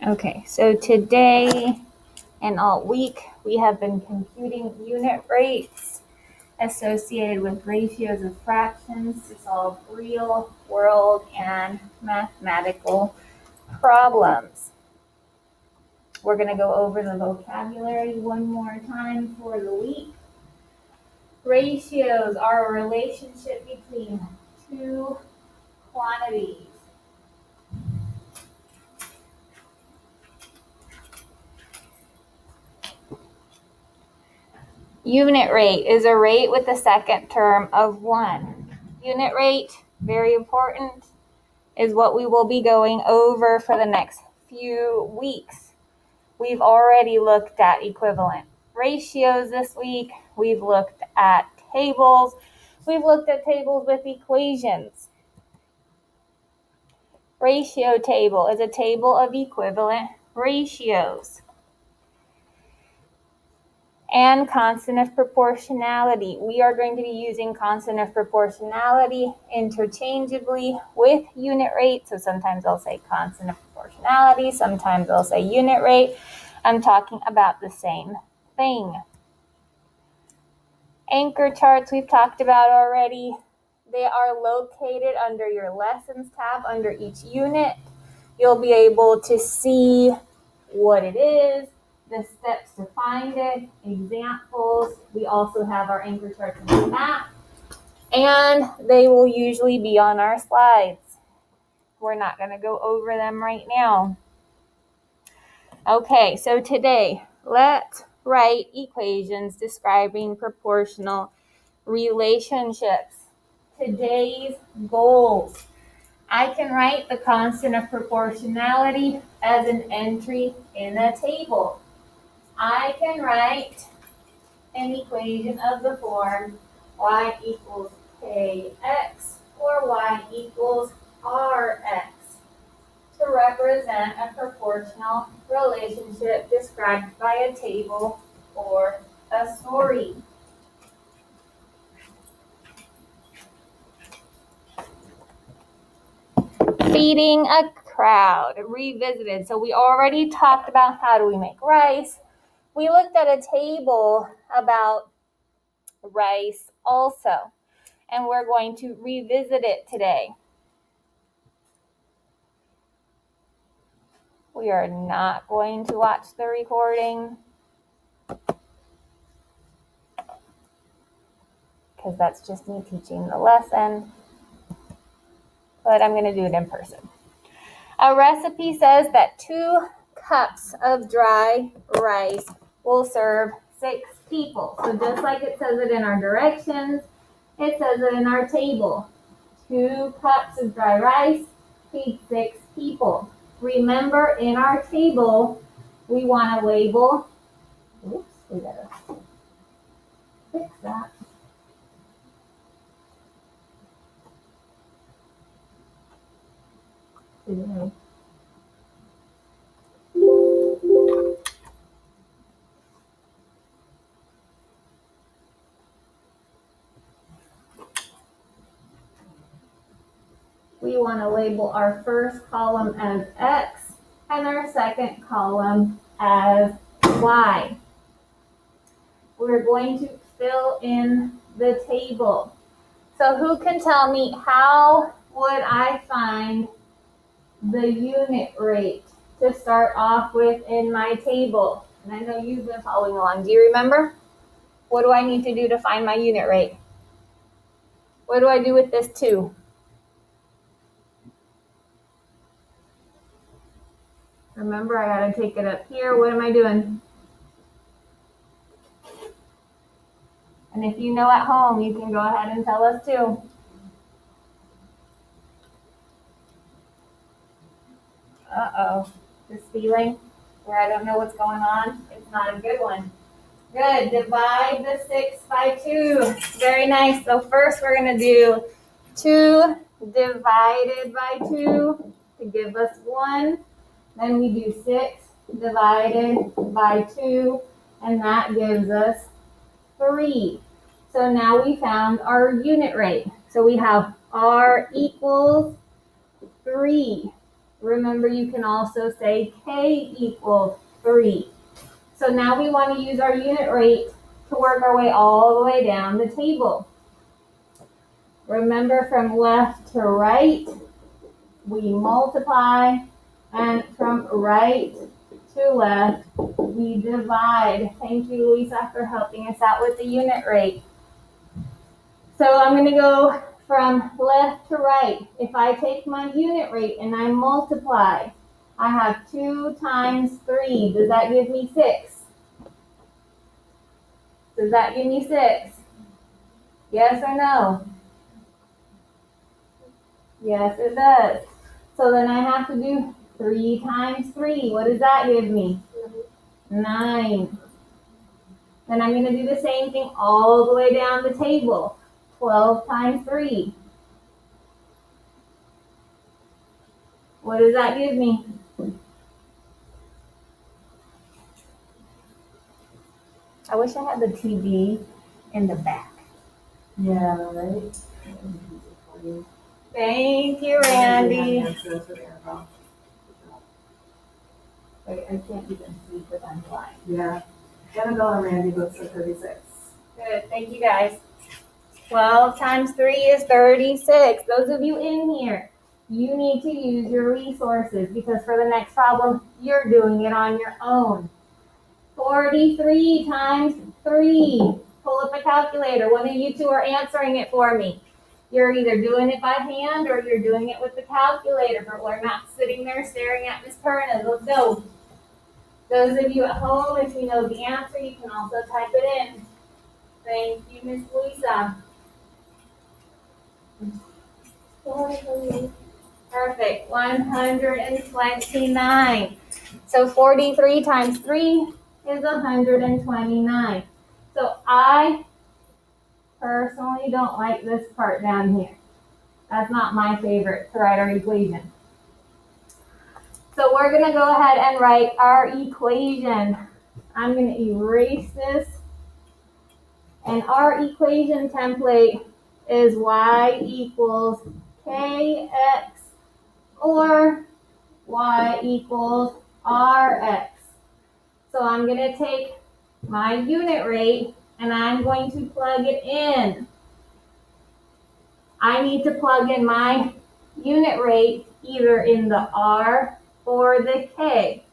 Okay, so today and all week we have been computing unit rates associated with ratios of fractions to solve real world and mathematical problems. We're going to go over the vocabulary one more time for the week. Ratios are a relationship between two quantities. Unit rate is a rate with the second term of 1. Unit rate, very important, is what we will be going over for the next few weeks. We've already looked at equivalent ratios this week. We've looked at tables. We've looked at tables with equations. Ratio table is a table of equivalent ratios. And constant of proportionality. We are going to be using constant of proportionality interchangeably with unit rate. So sometimes I'll say constant of proportionality, sometimes I'll say unit rate. I'm talking about the same thing. Anchor charts we've talked about already. They are located under your lessons tab under each unit. You'll be able to see what it is, the steps to find it, examples. We also have our anchor charts in the map, and they will usually be on our slides. We're not going to go over them right now. Okay, so today, let's write equations describing proportional relationships. Today's goals. I can write the constant of proportionality as an entry in a table. I can write an equation of the form y equals kx or y equals rx to represent a proportional relationship described by a table or a story. Feeding a crowd, revisited. So we already talked about how do we make rice. We looked at a table about rice also, and we're going to revisit it today. We are not going to watch the recording because that's just me teaching the lesson, but I'm going to do it in person. A recipe says that 2 cups of dry rice will serve 6 people. So just like it says it in our directions, it says it in our table. 2 cups of dry rice feed 6 people. Remember, in our table, we want to label. Oops, we gotta fix that. Mm-hmm. We want to label our first column as X and our second column as Y. We're going to fill in the table. So who can tell me how would I find the unit rate to start off with in my table? And I know you've been following along. Do you remember? What do I need to do to find my unit rate? What do I do with this 2? Remember, I gotta take it up here. What am I doing? And if you know at home, you can go ahead and tell us too. Uh-oh, this feeling where I don't know what's going on, it's not a good one. Good, divide the 6 by 2. Very nice. So first we're gonna do 2 divided by 2 to give us 1. Then we do 6 divided by 2, and that gives us 3. So now we found our unit rate. So we have R equals 3. Remember, you can also say K equals 3. So now we want to use our unit rate to work our way all the way down the table. Remember, from left to right, we multiply, and from right to left, we divide. Thank you, Lisa, for helping us out with the unit rate. So I'm going to go from left to right. If I take my unit rate and I multiply, I have 2 times 3. Does that give me 6? Does that give me 6? Yes or no? Yes, it does. So then I have to do 3 times 3. What does that give me? 9. Then I'm going to do the same thing all the way down the table. 12 times 3. What does that give me? I wish I had the TV in the back. Yeah, right? Thank you, Randy. Wait, I can't even see because I'm blind. Yeah. Annabelle and Randy both said 36. Good, thank you guys. 12 times 3 is 36. Those of you in here, you need to use your resources because for the next problem, you're doing it on your own. 43 times 3. Pull up a calculator. One of you two are answering it for me. You're either doing it by hand or you're doing it with the calculator, but we're not sitting there staring at Miss Perna. Let's go. Those of you at home, if you know the answer, you can also type it in. Thank you, Miss Lisa. Perfect. 129. So 43 times 3 is 129. So I personally don't like this part down here. That's not my favorite to write our equation. So we're going to go ahead and write our equation. I'm going to erase this. And our equation template is y equals kx or y equals rx. So I'm going to take my unit rate and I'm going to plug it in. I need to plug in my unit rate either in the r or the k.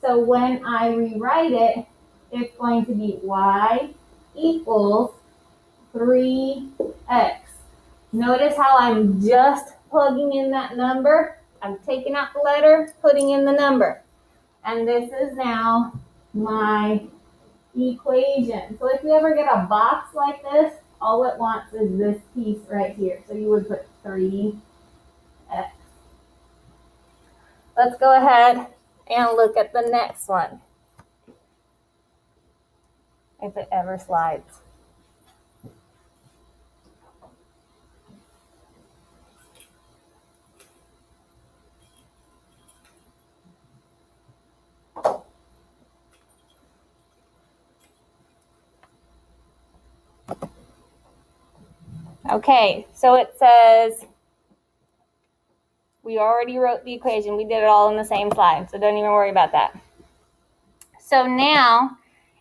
So when I rewrite it, it's going to be y equals 3x. Notice how I'm just plugging in that number. I'm taking out the letter, putting in the number. And this is now my equation. So if you ever get a box like this, all it wants is this piece right here. So you would put 3x. Let's go ahead and look at the next one. If it ever slides. Okay, so it says, we already wrote the equation. We did it all in the same slide, so don't even worry about that. So now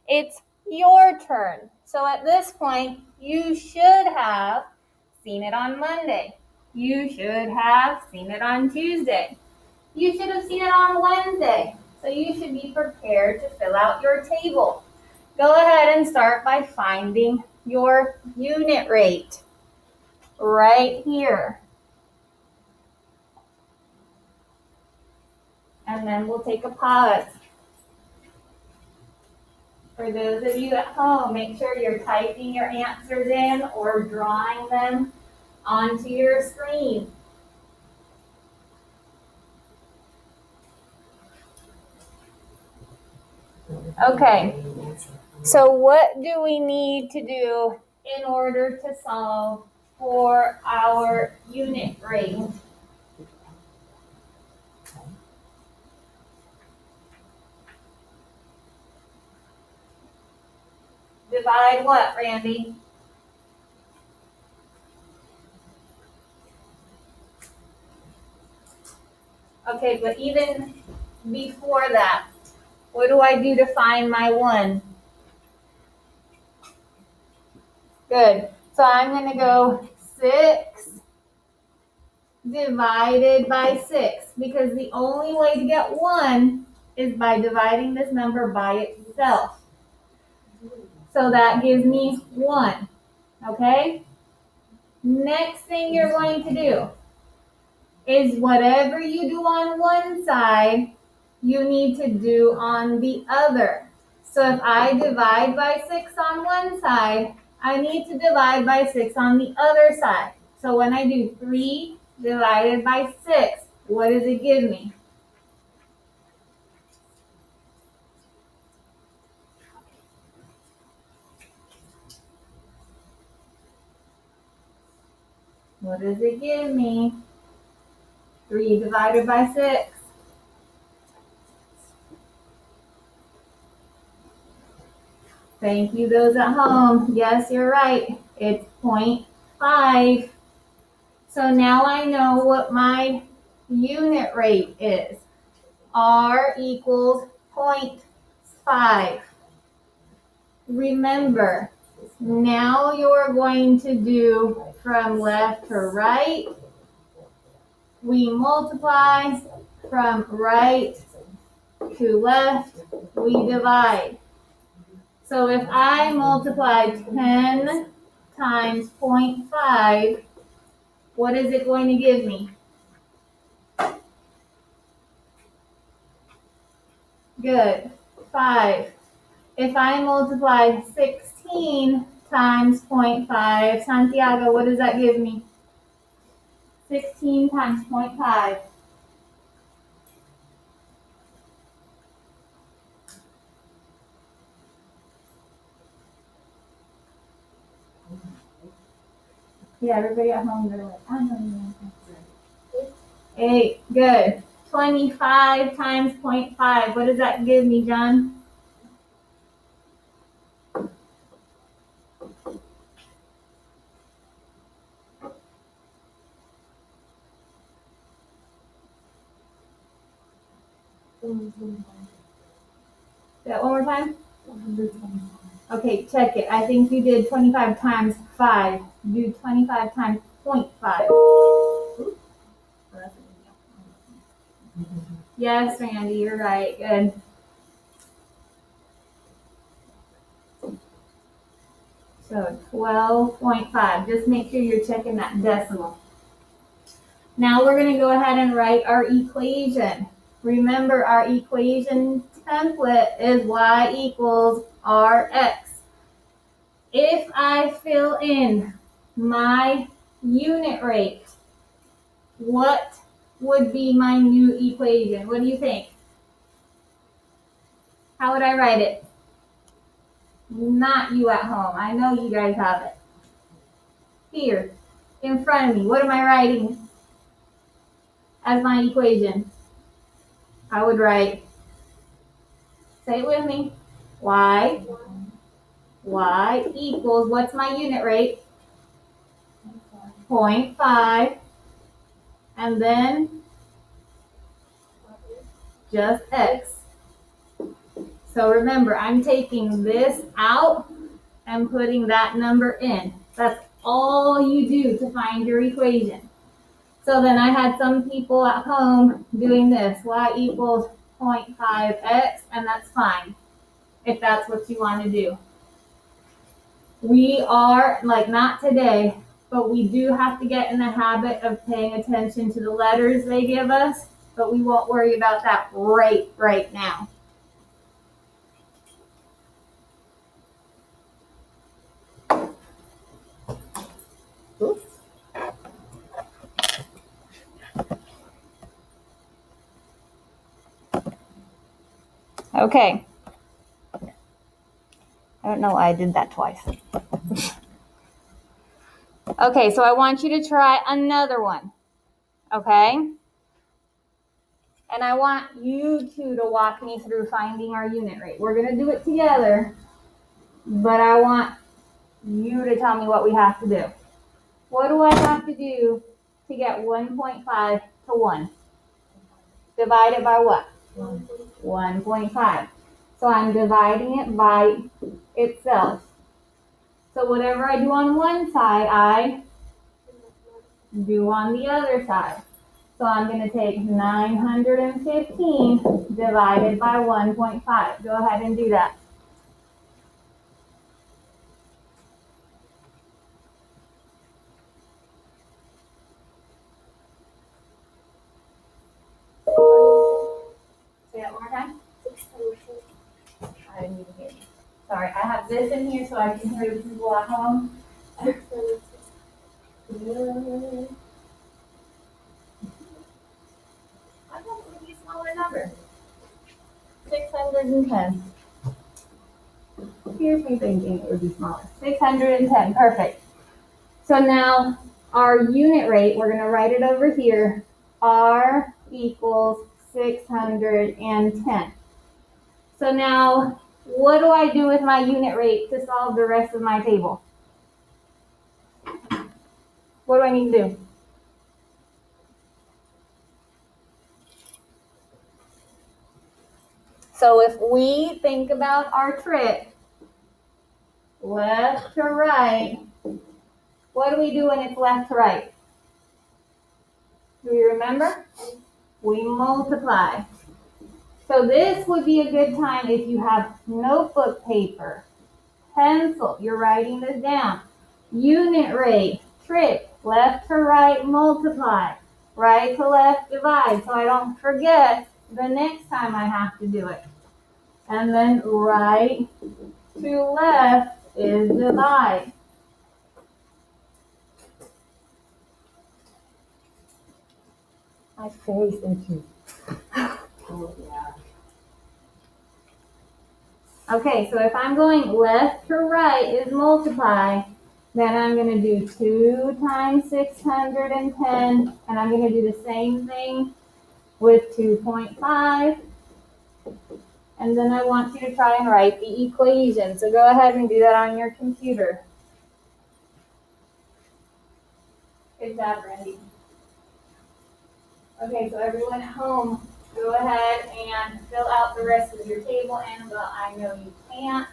it's your turn. So at this point, you should have seen it on Monday. You should have seen it on Tuesday. You should have seen it on Wednesday. So you should be prepared to fill out your table. Go ahead and start by finding your unit rate right here. And then we'll take a pause. For those of you at home, make sure you're typing your answers in or drawing them onto your screen. Okay, so what do we need to do in order to solve for our unit rate? Divide what, Randy? Okay, but even before that, what do I do to find my 1? Good. So I'm going to go 6 divided by 6 because the only way to get 1 is by dividing this number by itself. So that gives me 1. Okay? Next thing you're going to do is whatever you do on one side, you need to do on the other. So if I divide by 6 on one side, I need to divide by 6 on the other side. So when I do 3 divided by 6, what does it give me? What does it give me? 3 divided by 6. Thank you, those at home. Yes, you're right. It's 0.5. So now I know what my unit rate is. R equals 0.5. Remember, now you're going to do from left to right. We multiply. From right to left, we divide. So if I multiply 10 times 0.5, what is it going to give me? Good, 5. If I multiply 16 times 0.5, Santiago, what does that give me? 16 times 0.5. Yeah, everybody at home, they're like, I don't know. 8, good. 25 times 0.5, what does that give me, John? That one more time? Okay, check it. I think you did 25 times 5. Do 25 times 0.5. Yes, Randy, you're right. Good. So 12.5. Just make sure you're checking that decimal. Now we're going to go ahead and write our equation. Remember, our equation template is y equals rx. If I fill in my unit rate, what would be my new equation? What do you think? How would I write it? Not you at home. I know you guys have it. Here, in front of me. What am I writing as my equation? I would write, say it with me, y equals, what's my unit rate? 0.5, and then just x. So remember, I'm taking this out and putting that number in. That's all you do to find your equation. So then I had some people at home doing this, y equals 0.5x, and that's fine if that's what you want to do. We are, like not today, but we do have to get in the habit of paying attention to the letters they give us, but we won't worry about that right now. Okay. I don't know why I did that twice. Okay, so I want you to try another one. Okay? And I want you two to walk me through finding our unit rate. We're going to do it together, but I want you to tell me what we have to do. What do I have to do to get 1.5 to 1? divided by what? 1.5. So I'm dividing it by itself. So whatever I do on one side, I do on the other side. So I'm going to take 915 divided by 1.5. Go ahead and do that. Say that one more time. I didn't even hear you. Sorry, I have this in here so I can hear the people at home. I thought it would be a smaller number. 610. Here's me thinking it would be smaller. 610, perfect. So now our unit rate, we're going to write it over here. R equals 610. So now, what do I do with my unit rate to solve the rest of my table? What do I need to do? So if we think about our trick, left to right, what do we do when it's left to right? Do you remember? We multiply. So this would be a good time if you have notebook paper, pencil, you're writing this down. Unit rate, trick, left to right, multiply, right to left, divide, so I don't forget the next time I have to do it. And then right to left is divide. My face itches. Oh, yeah. Okay, so if I'm going left to right is multiply, then I'm going to do 2 times 610, and I'm going to do the same thing with 2.5. And then I want you to try and write the equation. So go ahead and do that on your computer. Good job, Randy. Okay, so everyone at home, go ahead and fill out the rest of your table. Annabelle, I know you can't.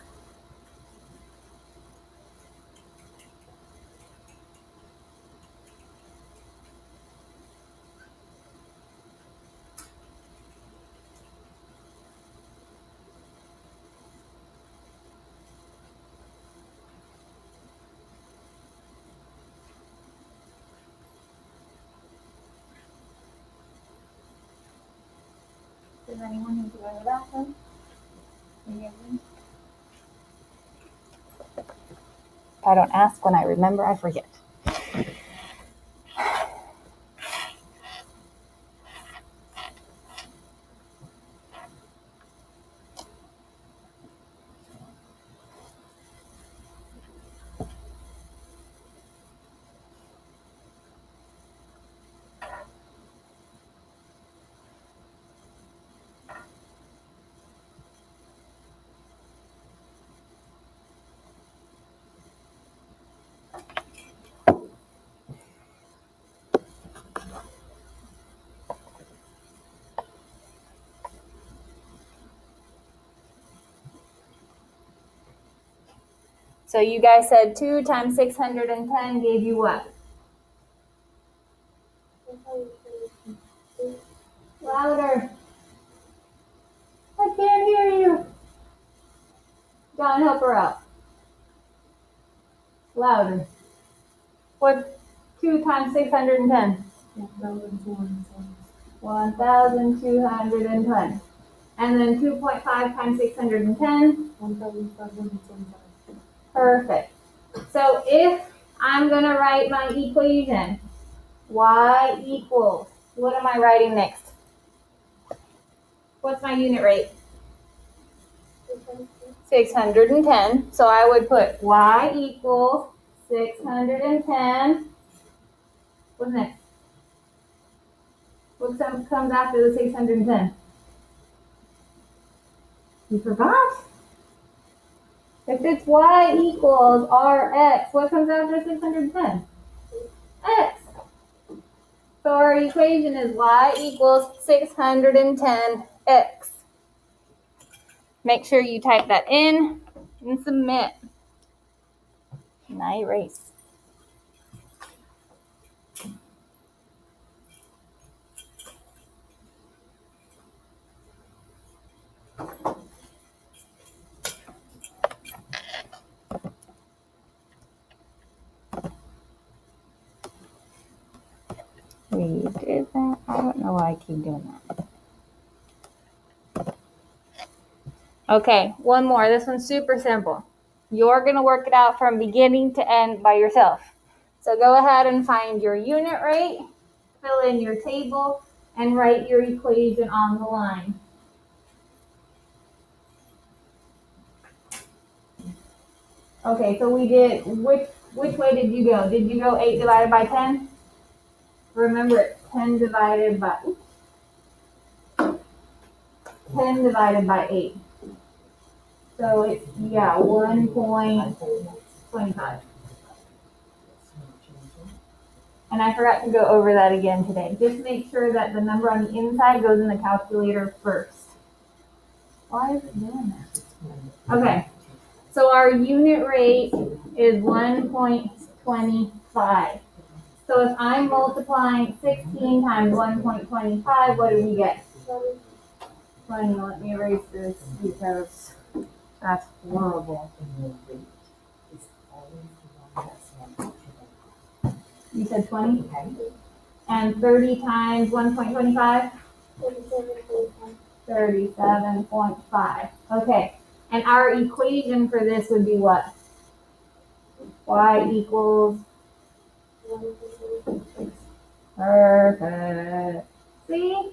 Does anyone need to go to the bathroom? If I don't ask when I remember, I forget. So you guys said 2 times 610 gave you what? Louder. I can't hear you. John, help her out. Louder. What's 2 times 610? 1,210. And then 2.5 times 610? 1,525. Perfect. So if I'm going to write my equation, y equals, what am I writing next? What's my unit rate? 610. So I would put y equals 610. What's next? What comes after the 610? You forgot? If it's y equals rx, what comes after 610? X. So our equation is y equals 610x. Make sure you type that in and submit. And I erase. We did that. I don't know why I keep doing that. Okay, one more. This one's super simple. You're going to work it out from beginning to end by yourself. So go ahead and find your unit rate, fill in your table, and write your equation on the line. Okay, so we did, which way did you go? Did you go 8 divided by 10? Remember, it's 10 divided by 8. So it's, 1.25. And I forgot to go over that again today. Just make sure that the number on the inside goes in the calculator first. Why is it doing that? Okay, so our unit rate is 1.25. So if I'm multiplying 16 times 1.25, what do we get? 20. Let me erase this because that's horrible. You said 20? And 30 times 1.25? 37.5. Okay. And our equation for this would be what? Y equals? Perfect. See?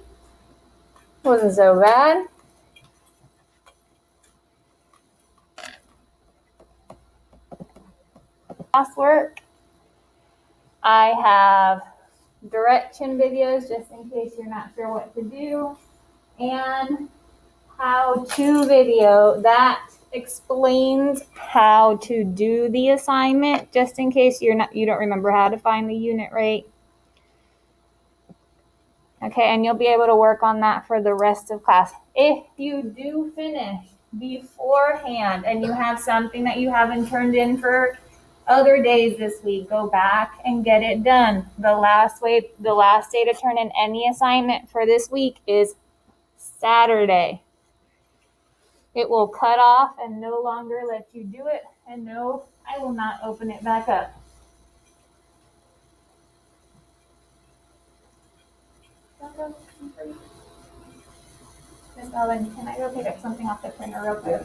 Wasn't so bad. Classwork. I have direction videos just in case you're not sure what to do, and how-to video that explains how to do the assignment just in case you don't remember how to find the unit rate. Okay, and you'll be able to work on that for the rest of class. If you do finish beforehand and you have something that you haven't turned in for other days this week, go back and get it done. The last day to turn in any assignment for this week is Saturday. It will cut off and no longer let you do it, and no, I will not open it back up. Miss Ellen, can I go pick up something off the printer real quick?